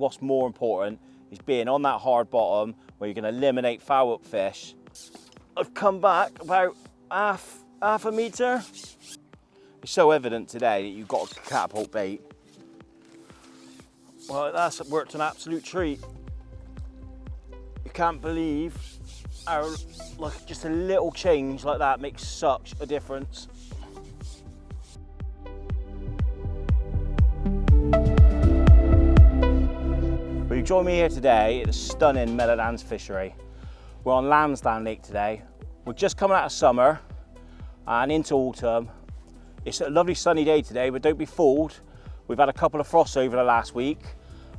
what's more important is being on that hard bottom where you're going to eliminate foul up fish. I've come back about half a metre. It's so evident today that you've got a catapult bait. Well, that's worked an absolute treat. You can't believe how, like, just a little change like that makes such a difference. Well, you join me here today at the stunning Meadowlands fishery. We're on Lansdowne Lake today. We're just coming out of summer and into autumn. It's a lovely sunny day today, but don't be fooled. We've had a couple of frosts over the last week,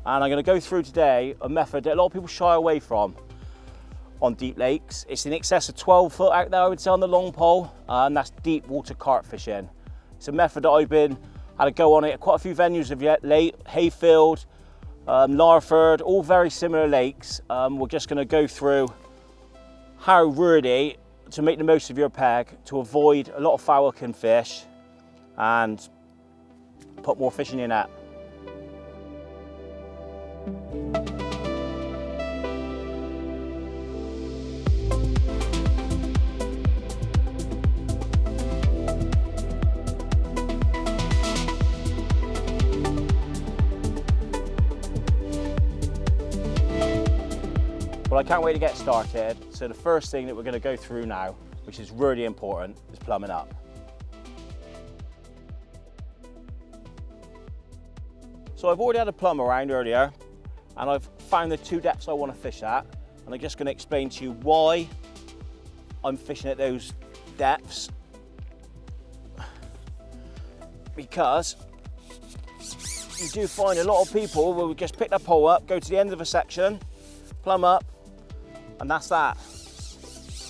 and I'm going to go through today a method that a lot of people shy away from on deep lakes. It's in excess of 12 foot out there, I would say, on the long pole, and that's deep water carp fishing. It's a method that I've had a go on it at quite a few venues of late, Hayfield, Larford, all very similar lakes. We're just going to go through how really to make the most of your peg to avoid a lot of foul-looking fish and put more fish in your net. Well, I can't wait to get started. So the first thing that we're going to go through now, which is really important, is plumbing up. So I've already had a plumb around earlier, and I've found the two depths I want to fish at, and I'm just going to explain to you why I'm fishing at those depths. Because you do find a lot of people will just pick their pole up, go to the end of a section, plumb up, and that's that.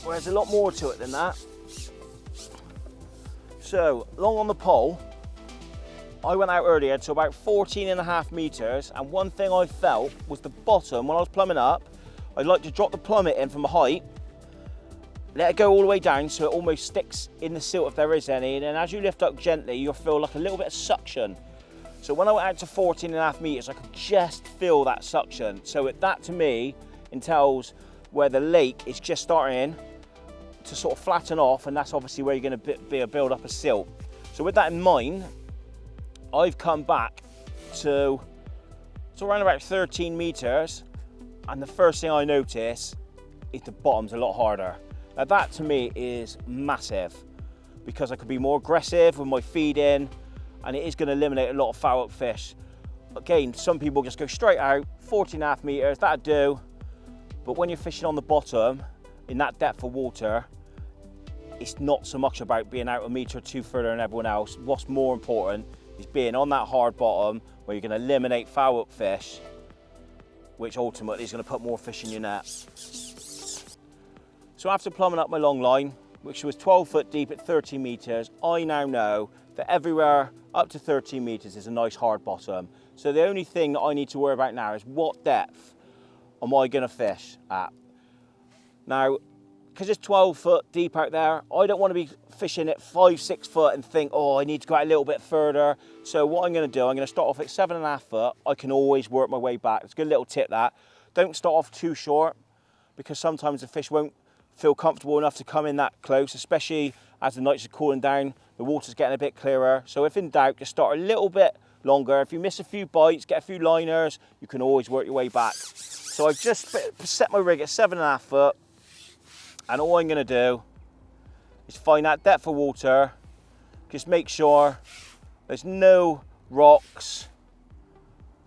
Whereas a lot more to it than that. So, long on the pole, I went out earlier to about 14.5 meters, and one thing I felt was the bottom, when I was plumbing up, I'd like to drop the plummet in from a height, let it go all the way down so it almost sticks in the silt if there is any, and then as you lift up gently, you'll feel like a little bit of suction. So when I went out to 14.5 meters, I could just feel that suction. So that to me entails where the lake is just starting to sort of flatten off, and that's obviously where you're going to be a build up of silt. So with that in mind, I've come back to around about 13 meters, and the first thing I notice is the bottom's a lot harder. Now that to me is massive, because I could be more aggressive with my feeding, and it is going to eliminate a lot of foul up fish. Again, some people just go straight out, 14.5 meters, that'll do. But when you're fishing on the bottom, in that depth of water, it's not so much about being out a metre or two further than everyone else. What's more important is being on that hard bottom where you're going to eliminate foul up fish, which ultimately is going to put more fish in your net. So after plumbing up my long line, which was 12 foot deep at 13 meters, I now know that everywhere up to 13 meters is a nice hard bottom. So the only thing that I need to worry about now is what depth am I going to fish at. Now, because it's 12 foot deep out there, I don't want to be fishing at 5-6 foot and think, oh, I need to go out a little bit further. So what I'm going to do, I'm going to start off at 7.5 foot. I can always work my way back. It's a good little tip that. Don't start off too short, because sometimes the fish won't feel comfortable enough to come in that close, especially as the nights are cooling down, the water's getting a bit clearer. So if in doubt, just start a little bit longer. If you miss a few bites, get a few liners, you can always work your way back. So I've just set my rig at 7.5 foot, and all I'm going to do is find that depth of water, just make sure there's no rocks.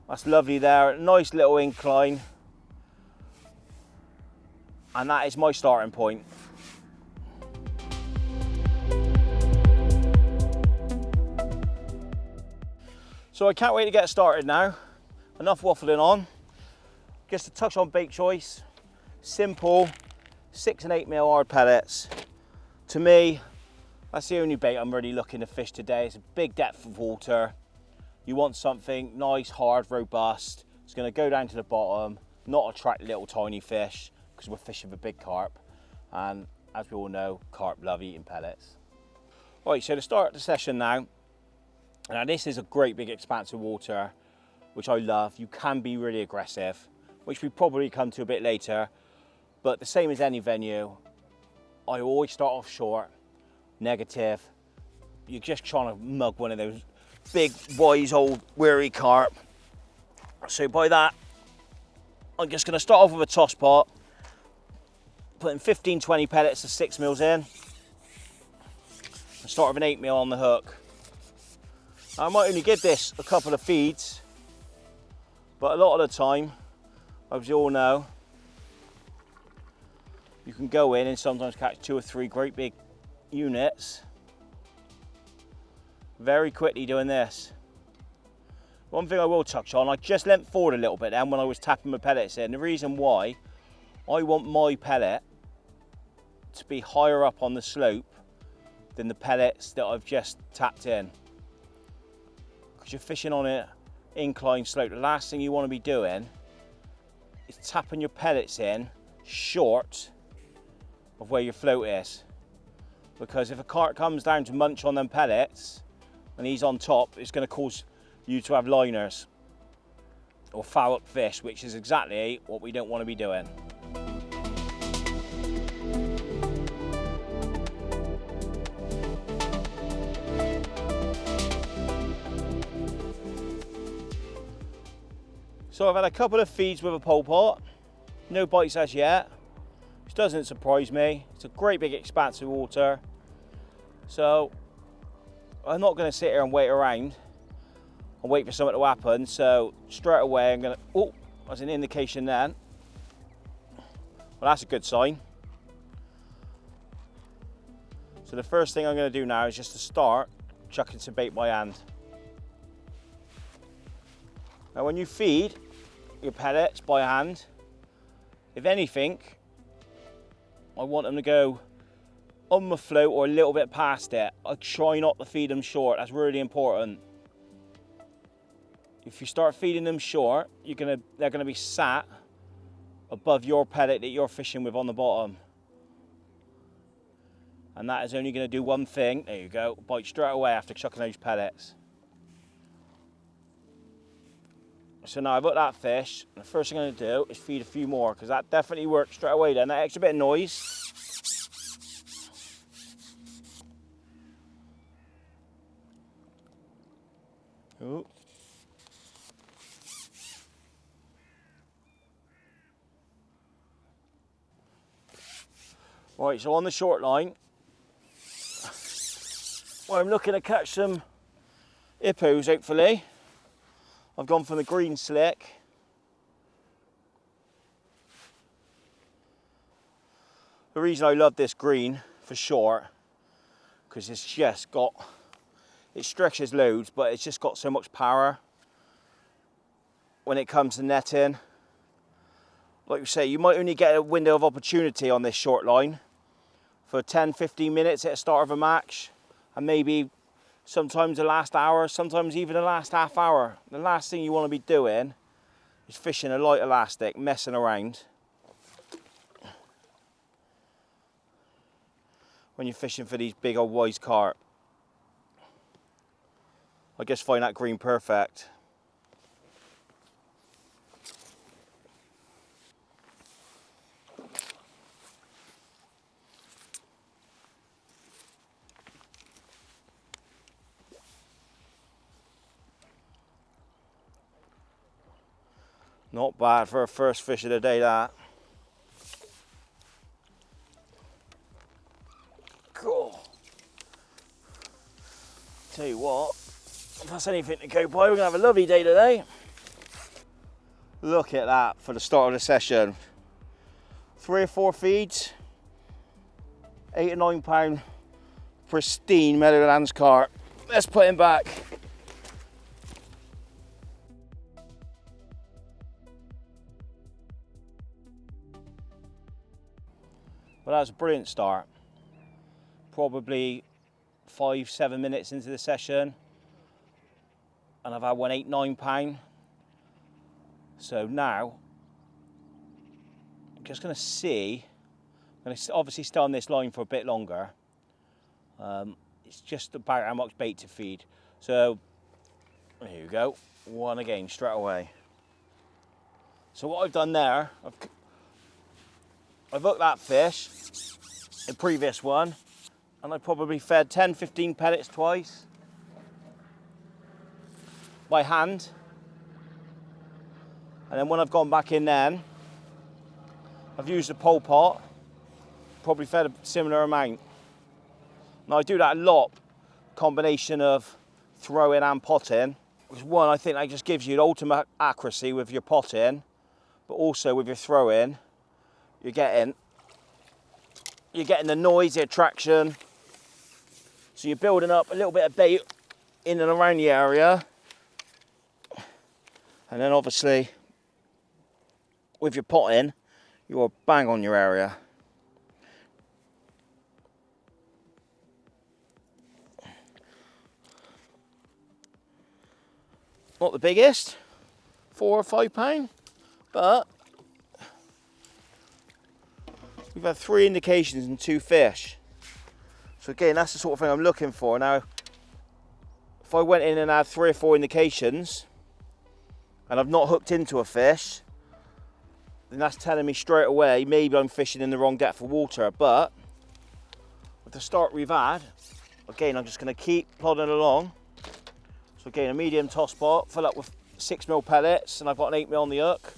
That's lovely there, a nice little incline, and that is my starting point. So I can't wait to get started now. Enough waffling on. Just to touch on bait choice, simple 6 and 8 mil hard pellets. To me, that's the only bait I'm really looking to fish today. It's a big depth of water. You want something nice, hard, robust. It's going to go down to the bottom, not attract little tiny fish, because we're fishing for big carp. And as we all know, carp love eating pellets. Right, so to start the session now, this is a great big expanse of water. which I love. You can be really aggressive, which we probably come to a bit later, but the same as any venue, I always start off short, negative. You're just trying to mug one of those big, wise, old, weary carp. So by that, I'm just going to start off with a toss pot, putting 15-20 pellets to 6 mils in, and start with an 8 mil on the hook. Now, I might only give this a couple of feeds, but a lot of the time, as you all know, you can go in and sometimes catch 2 or 3 great big units very quickly doing this. One thing I will touch on, I just leant forward a little bit then when I was tapping my pellets in. The reason why, I want my pellet to be higher up on the slope than the pellets that I've just tapped in. Because you're fishing on an incline slope, the last thing you want to be doing is tapping your pellets in short of where your float is. Because if a carp comes down to munch on them pellets and he's on top, it's going to cause you to have liners or foul up fish, which is exactly what we don't want to be doing. So I've had a couple of feeds with a pole pot, no bites as yet, which doesn't surprise me. It's a great big expanse of water, so I'm not going to sit here and wait around and wait for something to happen. So straight away I'm going to, oh, that's an indication then. Well, that's a good sign. So the first thing I'm going to do now is just to start chucking some bait by hand. Now when you feed your pellets by hand, if anything, I want them to go on the float or a little bit past it. I try not to feed them short, that's really important. If you start feeding them short, they're gonna be sat above your pellet that you're fishing with on the bottom. And that is only gonna do one thing, there you go, bite straight away after chucking those pellets. So now I've got that fish, and the first thing I'm going to do is feed a few more, because that definitely works straight away then, that extra bit of noise. Ooh. Right, so on the short line, well, I'm looking to catch some hippos hopefully. I've gone from the green slick. The reason I love this green for short, because it's just got, it stretches loads, but it's just got so much power when it comes to netting. Like you say, you might only get a window of opportunity on this short line for 10-15 minutes at the start of a match, and maybe sometimes the last hour, sometimes even the last half hour. The last thing you want to be doing is fishing a light elastic, messing around. When you're fishing for these big old wise carp. I just find that green perfect. Not bad for a first fish of the day, that. Cool. Tell you what, if that's anything to go by, we're gonna have a lovely day today. Look at that for the start of the session. 3 or 4 feeds, 8 or 9 pound pristine Meadowlands carp. Let's put him back. Well, that was a brilliant start. Probably 5-7 minutes into the session, and I've had one 8-9 pound. So now I'm just going to see. I'm going to obviously stay on this line for a bit longer. It's just about how much bait to feed. So There you go, one again straight away. So what I've done there, I've hooked that fish, the previous one, and I probably fed 10-15 pellets twice by hand. And then when I've gone back in then, I've used a pole pot, probably fed a similar amount. Now I do that a lot, combination of throwing and potting. Because one, I think that just gives you the ultimate accuracy with your potting, but also with your throwing, you're getting the noise, the attraction. So you're building up a little bit of bait in and around the area. And then obviously, with your potting, you're bang on your area. Not the biggest, 4 or 5 pound, but we've had 3 indications and 2 fish. So again, that's the sort of thing I'm looking for. Now, if I went in and had 3 or 4 indications and I've not hooked into a fish, then that's telling me straight away maybe I'm fishing in the wrong depth of water. But with the start we've had, again, I'm just going to keep plodding along. So again, a medium toss pot, fill up with 6mm pellets, and I've got an 8mm on the hook.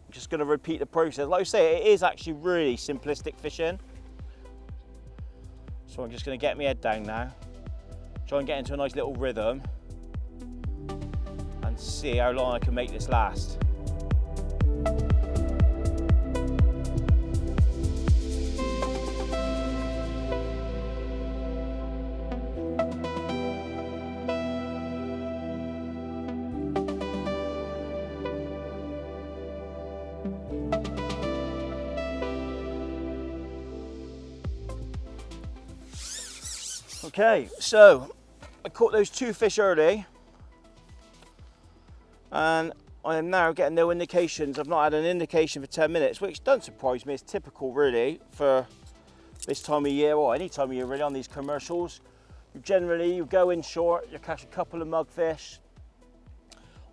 I'm just going to repeat the process. Like I say, it is actually really simplistic fishing. So I'm just going to get my head down now, try and get into a nice little rhythm, and see how long I can make this last. Okay, so I caught those 2 fish early, and I am now getting no indications. I've not had an indication for 10 minutes, which doesn't surprise me. It's typical really for this time of year, or any time of year really, on these commercials. You go in short, you catch a couple of mugfish.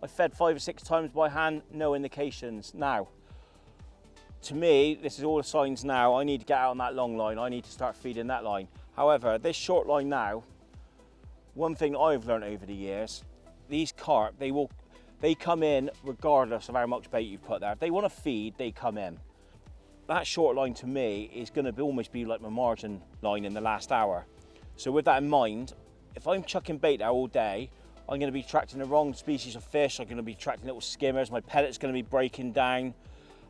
I fed 5 or 6 times by hand, no indications. Now, to me, this is all the signs now. I need to get out on that long line. I need to start feeding that line. However, this short line now, one thing I've learned over the years, these carp, they come in regardless of how much bait you put there. If they want to feed, they come in. That short line to me is going to almost be like my margin line in the last hour. So with that in mind, if I'm chucking bait there all day, I'm going to be attracting the wrong species of fish. I'm going to be attracting little skimmers. My pellet's going to be breaking down.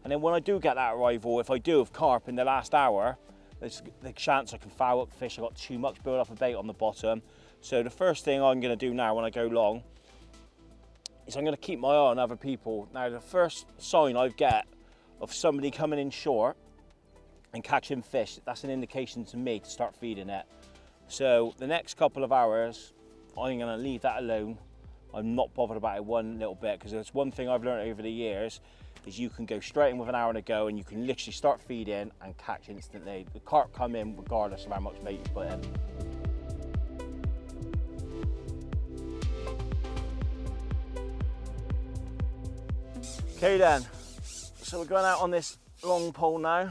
And then when I do get that arrival, if I do have carp in the last hour, there's the chance I can foul up the fish. I've got too much build up of bait on the bottom. So the first thing I'm going to do now when I go long is I'm going to keep my eye on other people. Now the first sign I get of somebody coming in short and catching fish, that's an indication to me to start feeding it. So the next couple of hours, I'm going to leave that alone. I'm not bothered about it one little bit, because there's one thing I've learned over the years is you can go straight in with an hour and a go, and you can literally start feeding and catch instantly. The carp come in regardless of how much bait you put in. Okay then, so we're going out on this long pole now.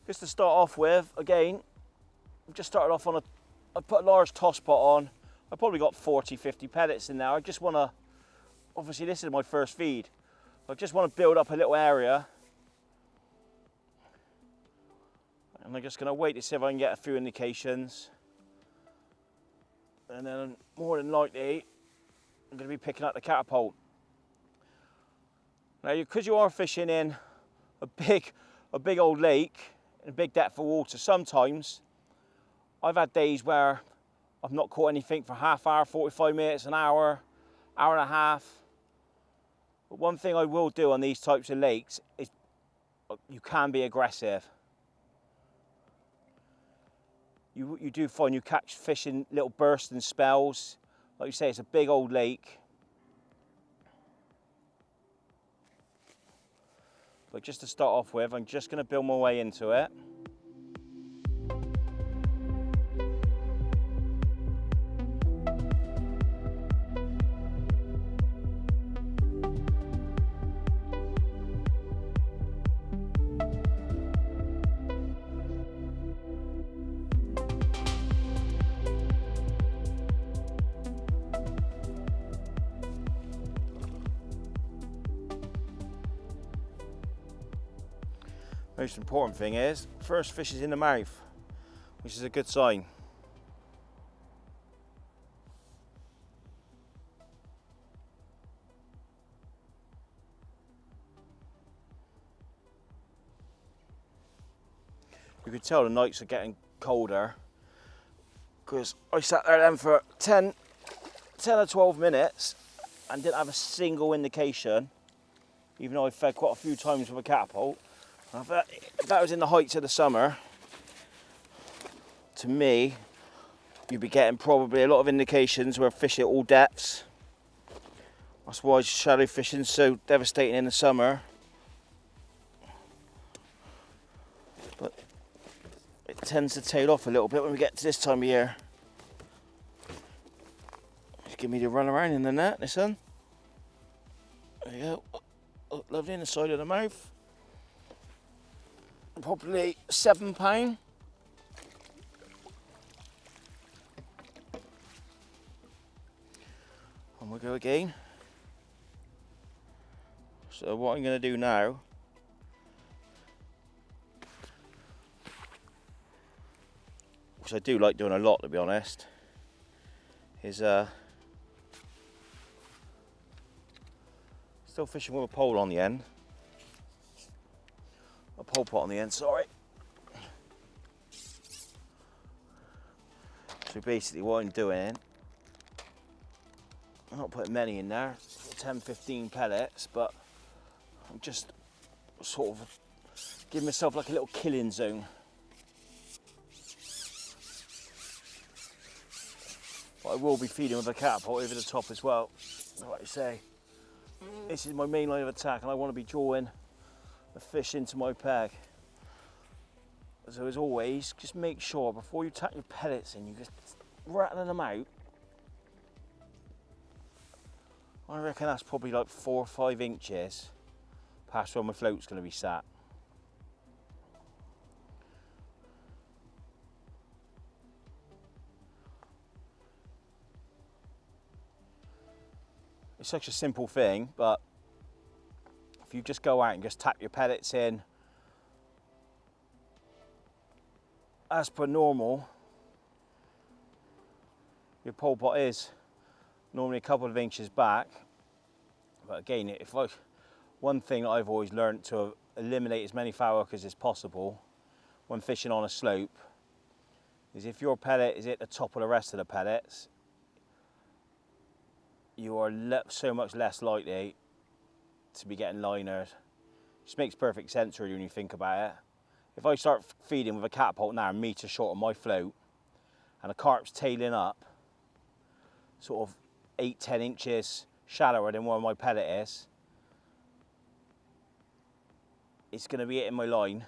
Just to start off with, again, I've just started off on I put a large toss pot on. I've probably got 40-50 pellets in there. I just want to, obviously this is my first feed. I just want to build up a little area. And I'm just going to wait to see if I can get a few indications. And then more than likely, I'm going to be picking up the catapult. Now, because you are fishing in a big old lake, in a big depth of water, sometimes I've had days where I've not caught anything for half hour, 45 minutes, an hour, hour and a half. But one thing I will do on these types of lakes is you can be aggressive. You do find you catch fish in little bursts and spells. Like you say, it's a big old lake. But just to start off with, I'm just going to build my way into it. Most important thing is, first fish is in the mouth, which is a good sign. You can tell the nights are getting colder because I sat there then for 10 or 12 minutes and didn't have a single indication, even though I fed quite a few times with a catapult. If that was in the heights of the summer, to me, you'd be getting probably a lot of indications where fish at all depths. That's why shallow fishing's so devastating in the summer. But it tends to tail off a little bit when we get to this time of year. Just give me the run around in the net, listen. There you go. Oh, lovely in the side of the mouth. Probably £7. And we'll go again. So what I'm going to do now, which I do like doing a lot to be honest, is still fishing with a pole on the end. A pole pot on the end, sorry. So basically what I'm doing, I'm not putting many in there, 10-15 pellets, but I'm just sort of giving myself like a little killing zone. But I will be feeding with a catapult over the top as well. Like I say, this is my main line of attack and I want to be drawing the fish into my peg. So as always, just make sure before you tack your pellets in, you just rattling them out. I reckon that's probably like 4 or 5 inches past where my float's going to be sat. It's such a simple thing, but if you just go out and just tap your pellets in as per normal, your pole pot is normally a couple of inches back. But again, one thing that I've always learned to eliminate as many foul hookers as possible when fishing on a slope is if your pellet is at the top of the rest of the pellets, you are so much less likely to be getting linered. Just makes perfect sense really when you think about it. If I start feeding with a catapult now a metre short of my float and a carp's tailing up sort of 8-10 inches shallower than where my pellet is, it's going to be hitting my line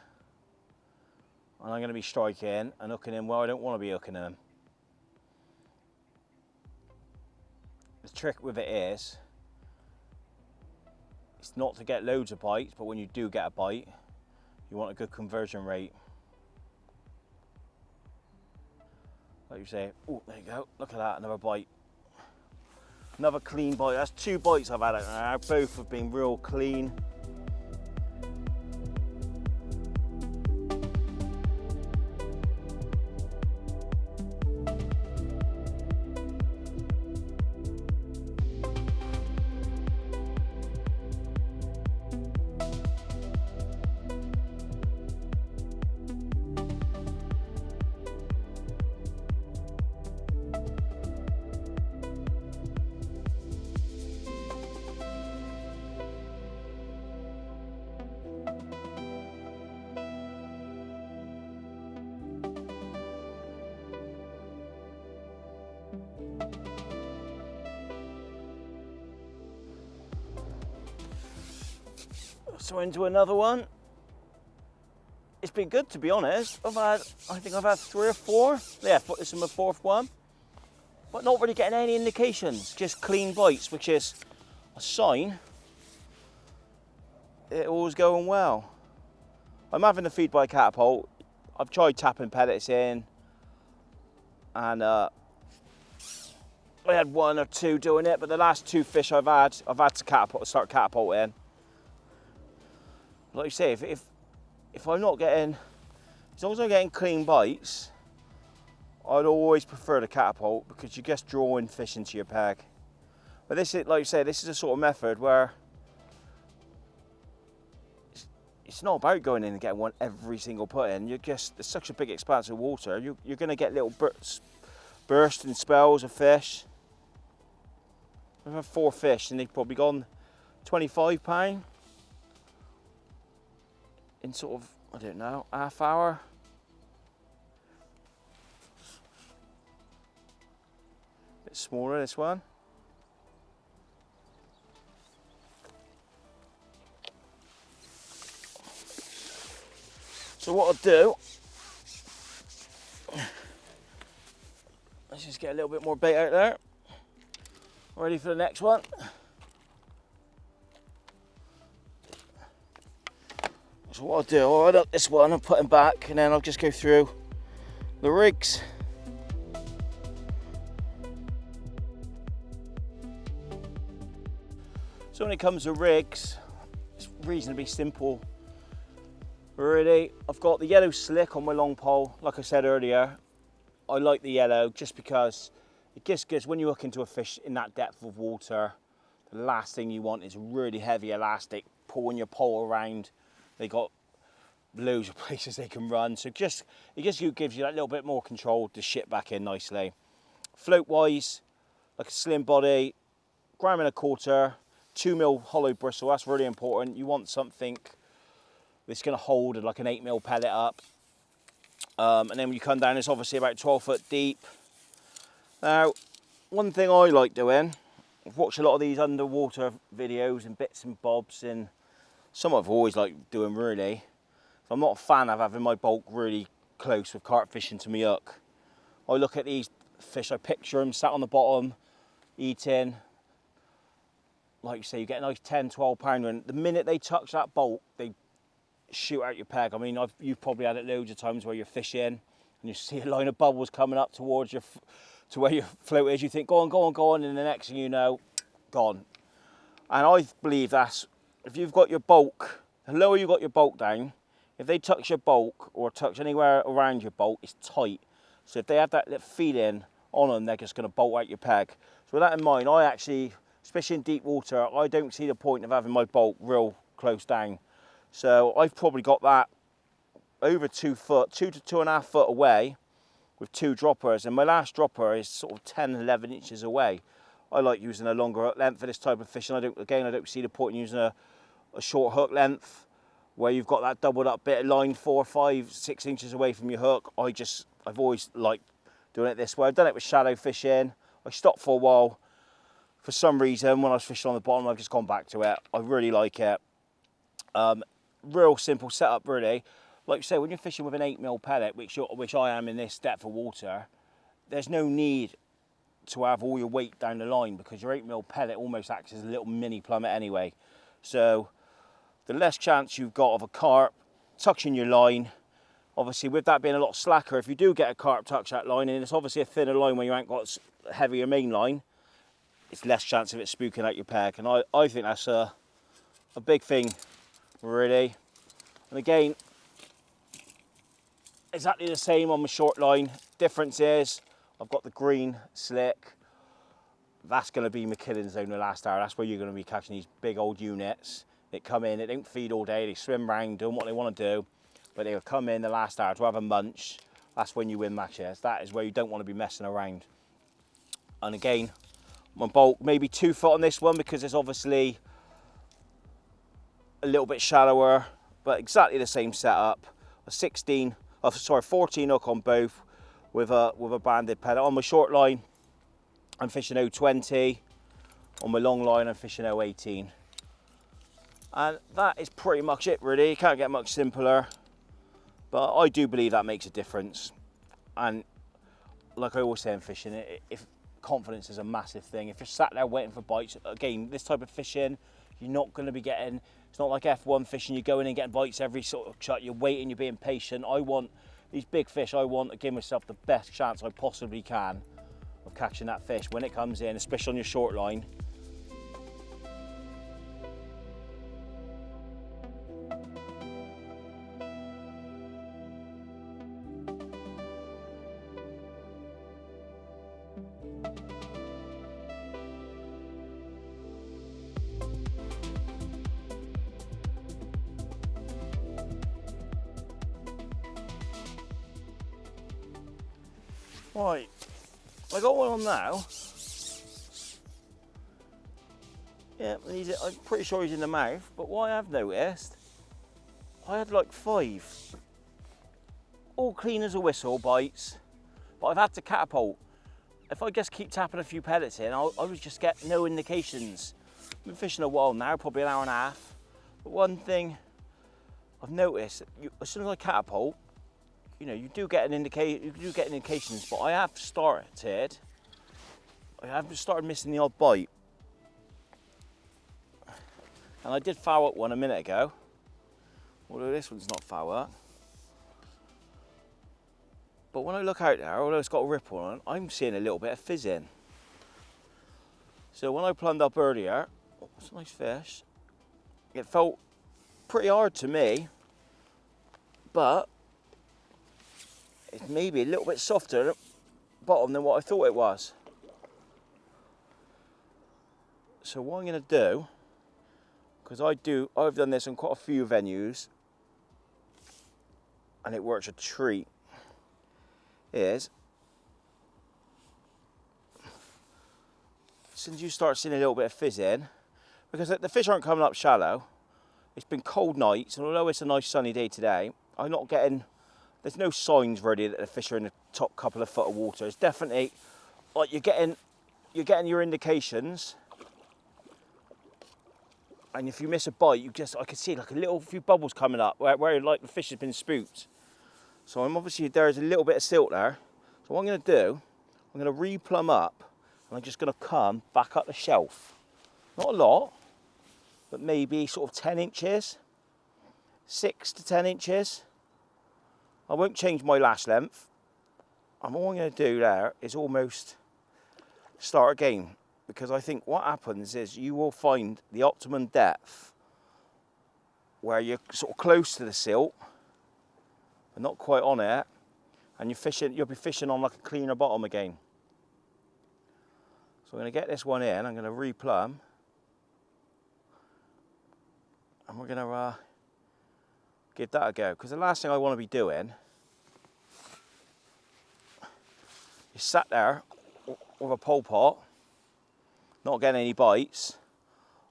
and I'm going to be striking and hooking in where I don't want to be hooking them. The trick with it is, it's not to get loads of bites, but when you do get a bite, you want a good conversion rate. Like you say, oh, there you go, look at that, another bite. Another clean bite. That's 2 bites I've had out now, both have been real clean. So into another one. It's been good to be honest. I think I've had 3 or 4. Yeah, this is my 4th one. But not really getting any indications, just clean bites, which is a sign it all's going well. I'm having to feed by catapult. I've tried tapping pellets in and I had 1 or 2 doing it, but the last 2 fish I've had to start catapulting. Like you say, if if I'm not getting, as long as I'm getting clean bites, I'd always prefer the catapult because you're just drawing fish into your peg. But this is, like you say, this is a sort of method where it's not about going in and getting one every single put in. You're just, it's such a big expanse of water. You're going to get little bursts and spells of fish. I've had 4 fish and they've probably gone £25 in sort of, I don't know, half hour. Bit smaller, this one. So what I'll do, let's just get a little bit more bait out there. Ready for the next one. So what I'll do, I'll add up this one and put him back, and then I'll just go through the rigs. So when it comes to rigs, it's reasonably simple. Really, I've got the yellow slick on my long pole. Like I said earlier, I like the yellow just because it just gives, when you hook into a fish in that depth of water, the last thing you want is really heavy elastic pulling your pole around. They got loads of places they can run, so it just gives you that little bit more control to ship back in nicely. Float wise, like a slim body, 1.25 grams, 2mm hollow bristle. That's really important. You want something that's going to hold like an 8mm pellet up, and then when you come down, it's obviously about 12 foot deep. Now, one thing I like doing, I've watched a lot of these underwater videos and bits and bobs, and some I've always liked doing really. I'm not a fan of having my bulk really close with carp fishing to my hook. I look at these fish, I picture them sat on the bottom, eating. Like you say, you get a nice 10, 12 pounder, and the minute they touch that bulk, they shoot out your peg. I mean, you've probably had it loads of times where you're fishing and you see a line of bubbles coming up towards your, to where your float is. You think, go on, go on, go on, and the next thing you know, gone. And I believe that's, if you've got your bulk, the lower you got your bulk down, if they touch your bulk or touch anywhere around your bulk, it's tight. So if they have that feeling on them, they're just going to bolt out your peg. So with that in mind, I actually, especially in deep water, I don't see the point of having my bulk real close down. So I've probably got that over 2 foot, 2 to 2.5 foot away with 2 droppers. And my last dropper is sort of 10, 11 inches away. I like using a longer hook length for this type of fishing. I don't see the point in using a short hook length where you've got that doubled up bit of line 4, 5, 6 inches away from your hook. I've always liked doing it this way. I've done it with shallow fishing. I stopped for a while. For some reason, when I was fishing on the bottom, I've just gone back to it. I really like it. Real simple setup, really. Like you say, when you're fishing with an 8mm pellet, which I am in this depth of water, there's no need to have all your weight down the line because your 8mm pellet almost acts as a little mini plummet anyway. So the less chance you've got of a carp touching your line. Obviously, with that being a lot slacker, if you do get a carp touch that line, and it's obviously a thinner line where you ain't got a heavier main line, it's less chance of it spooking out your peg. And I think that's a big thing, really. And again, exactly the same on my short line. Difference is I've got the green slick. That's going to be my killing zone the last hour. That's where you're going to be catching these big old units. They come in, they don't feed all day, they swim around doing what they want to do, but they'll come in the last hour to have a munch. That's when you win matches. That is where you don't want to be messing around. And again, my bulk, maybe 2 foot on this one because it's obviously a little bit shallower, but exactly the same setup. A 14 hook on both with a banded pellet. On my short line, I'm fishing 0.20. On my long line, I'm fishing 0.18. And that is pretty much it, really. You can't get much simpler, but I do believe that makes a difference. And like I always say in fishing, if confidence is a massive thing. If you're sat there waiting for bites, again, this type of fishing, you're not going to be getting, it's not like F1 fishing, you're going and getting bites every sort of shot, you're waiting, you're being patient. I want these big fish, I want to give myself the best chance I possibly can of catching that fish when it comes in, especially on your short line. Right, I got one on now. Yeah, I'm pretty sure he's in the mouth, but what I have noticed, I had like 5, all clean as a whistle bites, but I've had to catapult. If I just keep tapping a few pellets in, I would just get no indications. I've been fishing a while now, probably an hour and a half, but one thing I've noticed, as soon as I catapult, you know, you do get indications, but I have started missing the odd bite. And I did foul up one a minute ago, although this one's not foul up. But when I look out there, although it's got a ripple on it, I'm seeing a little bit of fizzing. So when I plumbed up earlier, oh, it's a nice fish. It felt pretty hard to me, but it's maybe a little bit softer at the bottom than what I thought it was. So what I'm going to do, because I've done this on quite a few venues, and it works a treat, is since you start seeing a little bit of fizzing, because the fish aren't coming up shallow, it's been cold nights, and although it's a nice sunny day today, I'm not getting, there's no signs really that the fish are in the top couple of foot of water. It's definitely like you're getting your indications. And if you miss a bite, I can see like a few bubbles coming up where like the fish has been spooked. So there's a little bit of silt there. So what I'm going to do, I'm going to re-plumb up, and I'm just going to come back up the shelf. Not a lot, but maybe sort of 10 inches, 6 to 10 inches. I won't change my lash length. And all I'm going to do there is almost start again. Because I think what happens is you will find the optimum depth where you're sort of close to the silt, but not quite on it, and you'll be fishing on like a cleaner bottom again. So I'm going to get this one in, I'm going to re-plumb, and we're going to give that a go. Because the last thing I want to be doing is sat there with a pole pot, not getting any bites,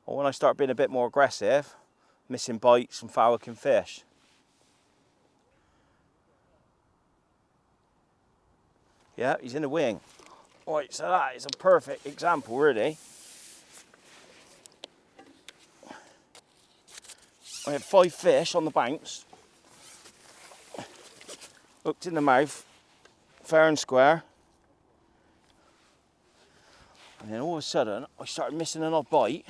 or when I start being a bit more aggressive, missing bites and foul-looking fish. Yeah, he's in the wing. Right, so that is a perfect example, really. I had 5 fish on the banks, hooked in the mouth, fair and square. And then all of a sudden, I started missing an odd bite.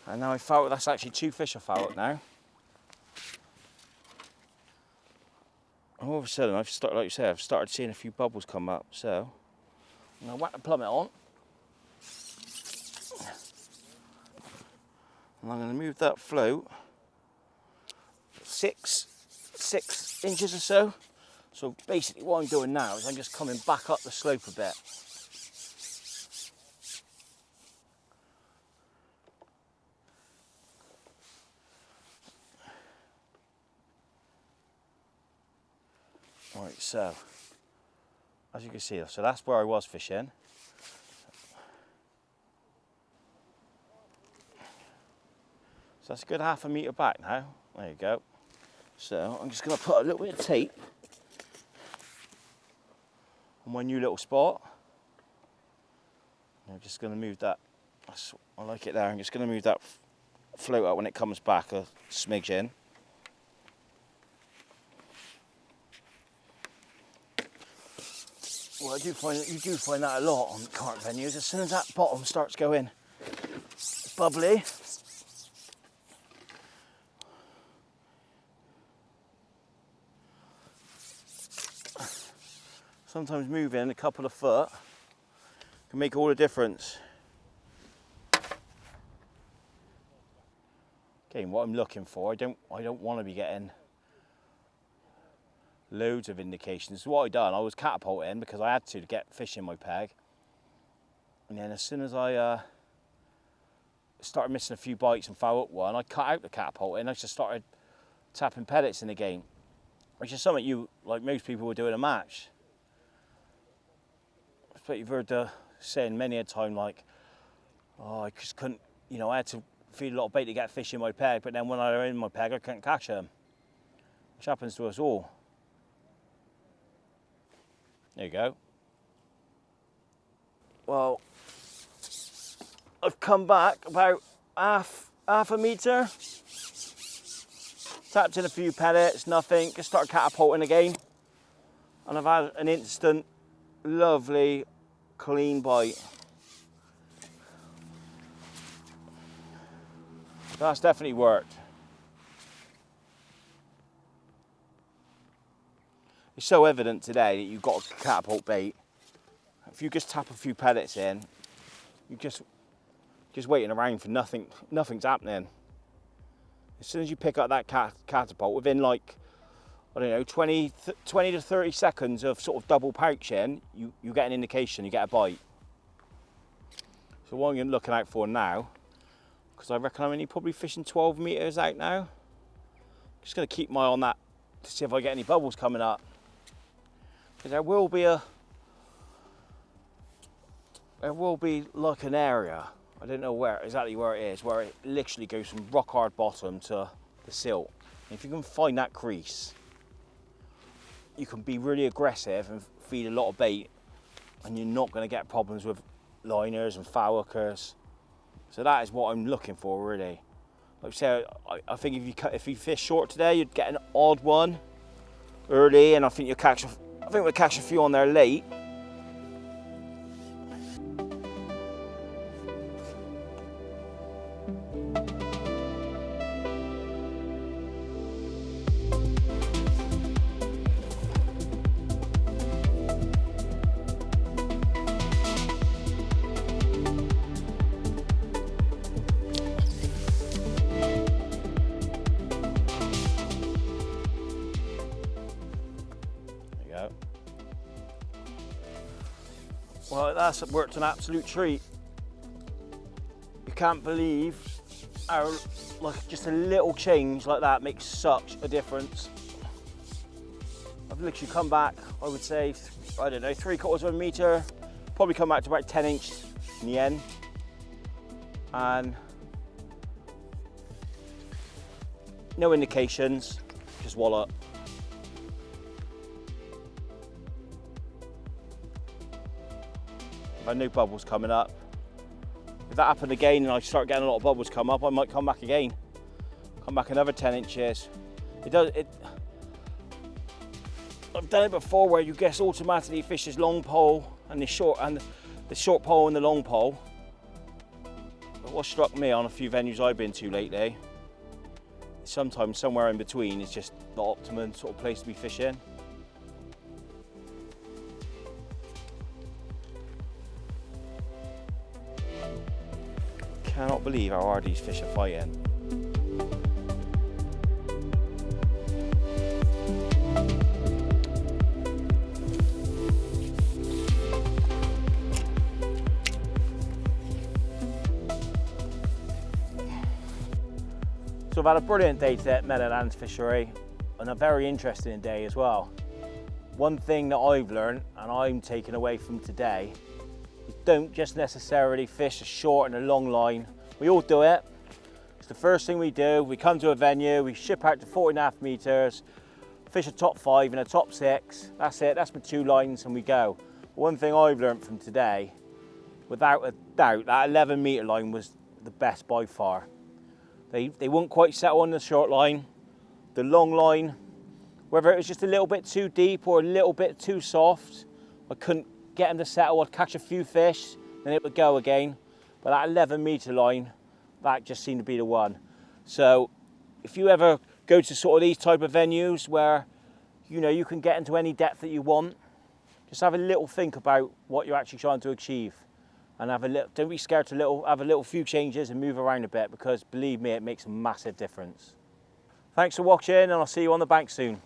And now I fouled, that's actually 2 fish I fouled now. And all of a sudden, I've started seeing a few bubbles come up. So, I'm going to whack the plummet on. And I'm going to move that float 6 inches or so. So basically what I'm doing now is I'm just coming back up the slope a bit. Right, so as you can see, so that's where I was fishing. So that's a good half a metre back now. There you go. So I'm just going to put a little bit of tape on my new little spot. I'm just going to move that. I like it there. I'm just going to move that float out when it comes back a smidge in. Well, you do find that a lot on carp venues. As soon as that bottom starts going bubbly, sometimes moving a couple of foot can make all the difference. Again, what I'm looking for, I don't want to be getting loads of indications. So what I done, I was catapulting because I had to get fish in my peg, and then as soon as I started missing a few bites and foul up one, I cut out the catapult and I just started tapping pellets in the game, which is something you, like most people, would do in a match. but you've heard the saying many a time, like, oh, I just couldn't, you know, I had to feed a lot of bait to get fish in my peg, but then when I were in my peg, I couldn't catch them, which happens to us all. There you go. Well, I've come back about half a metre, tapped in a few pellets, nothing, just started catapulting again, and I've had an instant, lovely, clean bite. That's definitely worked. It's so evident today that you've got a catapult bait. If you just tap a few pellets in, you're just waiting around for nothing. Nothing's happening. As soon as you pick up that catapult, within like, I don't know, 20 to 30 seconds of sort of double pouching, you get an indication, you get a bite. So what I'm looking out for now, because I reckon I'm only probably fishing 12 metres out now. Just going to keep my eye on that to see if I get any bubbles coming up. Because there will be like an area, I don't know exactly where it is, where it literally goes from rock hard bottom to the silt. And if you can find that crease, you can be really aggressive and feed a lot of bait, and you're not going to get problems with liners and foul hookers. So that is what I'm looking for, really. Like I say, I think if you fish short today, you'd get an odd one early, and I think we'll catch a few on there late. Well, that's worked an absolute treat. You can't believe how, like, just a little change like that makes such a difference. I've literally come back, I would say, I don't know, 3/4 of a metre, probably come back to about 10 inches in the end. And no indications, just wallop. I had no bubbles coming up. If that happened again and I start getting a lot of bubbles come up, I might come back again. Come back another 10 inches. I've done it before where you guess automatically fishes long pole and the short pole and the long pole. But what struck me on a few venues I've been to lately, sometimes somewhere in between is just the optimum sort of place to be fishing. Cannot believe how hard these fish are fighting. So I've had a brilliant day today at Meadowlands fishery, and a very interesting day as well. One thing that I've learned and I'm taking away from today, don't just necessarily fish a short and a long line. We all do it. It's the first thing we do. We come to a venue, we ship out to 14.5 metres, fish a top 5 and a top 6. That's it, that's my 2 lines and we go. One thing I've learned from today, without a doubt, that 11 metre line was the best by far. They wouldn't quite settle on the short line. The long line, whether it was just a little bit too deep or a little bit too soft, I couldn't get them to settle. I'd catch a few fish, then it would go again. But that 11 metre line, that just seemed to be the one. So if you ever go to sort of these type of venues where, you know, you can get into any depth that you want, just have a little think about what you're actually trying to achieve. And don't be scared to have a few changes and move around a bit, because believe me, it makes a massive difference. Thanks for watching, and I'll see you on the bank soon.